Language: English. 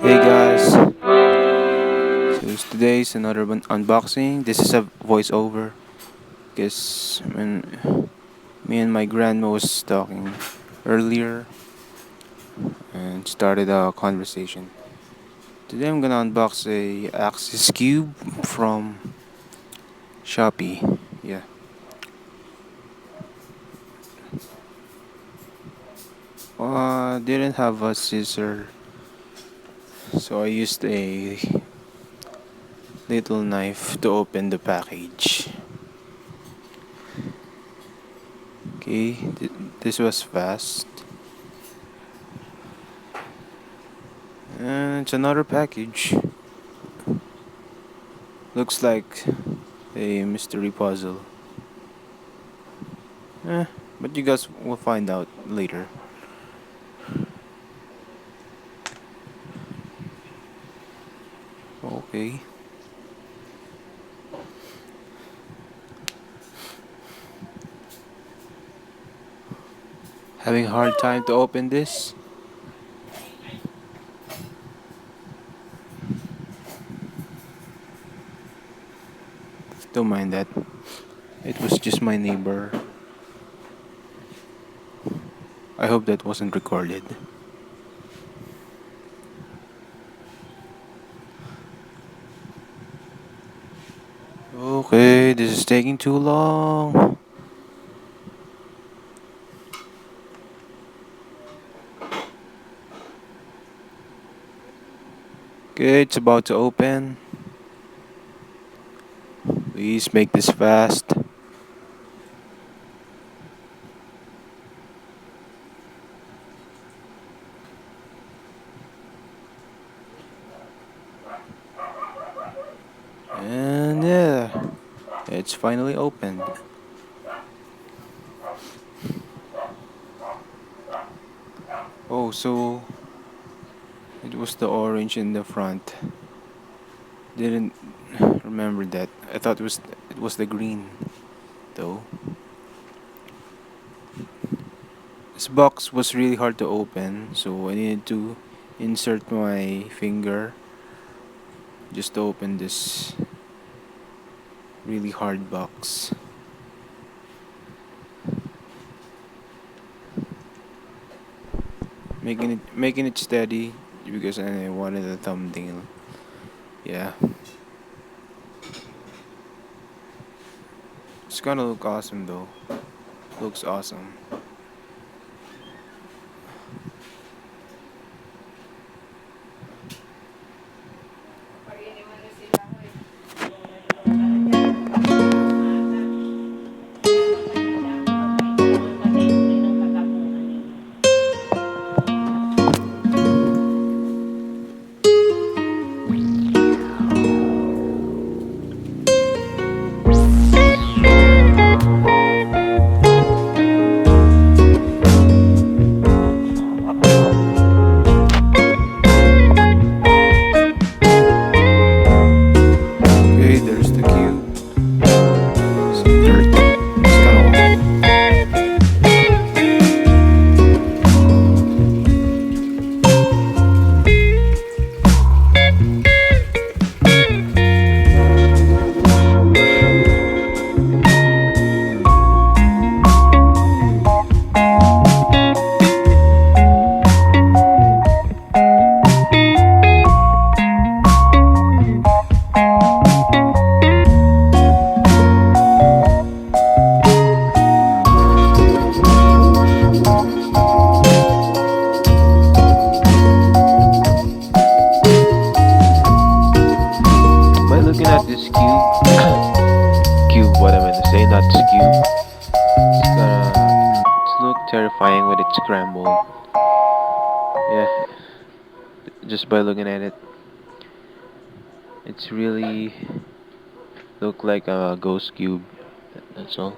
Hey guys, so today's another unboxing. This is a voiceover because when me and my grandma was talking earlier and started a conversation. Today I'm gonna unbox a Axis cube from Shopee. Yeah, didn't have a scissor, so I used a little knife to open the package. Okay, this was fast. And it's another package. Looks like a mystery puzzle. Eh, but you guys will find out later. Okay. Having a hard time to open this? Don't mind that. It was just my neighbor. I hope that wasn't recorded. Okay, this is taking too long. Okay, it's about to open. Please make this fast. And yeah, it's finally opened. Oh, so it was the orange in the front. Didn't remember that. I thought it was the green though. This box was really hard to open, so I needed to insert my finger just to open this really hard box. Making it steady because I wanted a thumbnail. Yeah. It's gonna look awesome though. Looks awesome. Okay, there's the cube. Some dirt. It's kinda by looking at this cube, what am I gonna say? Not this cube. It's look terrifying when it's scrambled. Yeah, just by looking at it, it's really look like a ghost cube. That's all.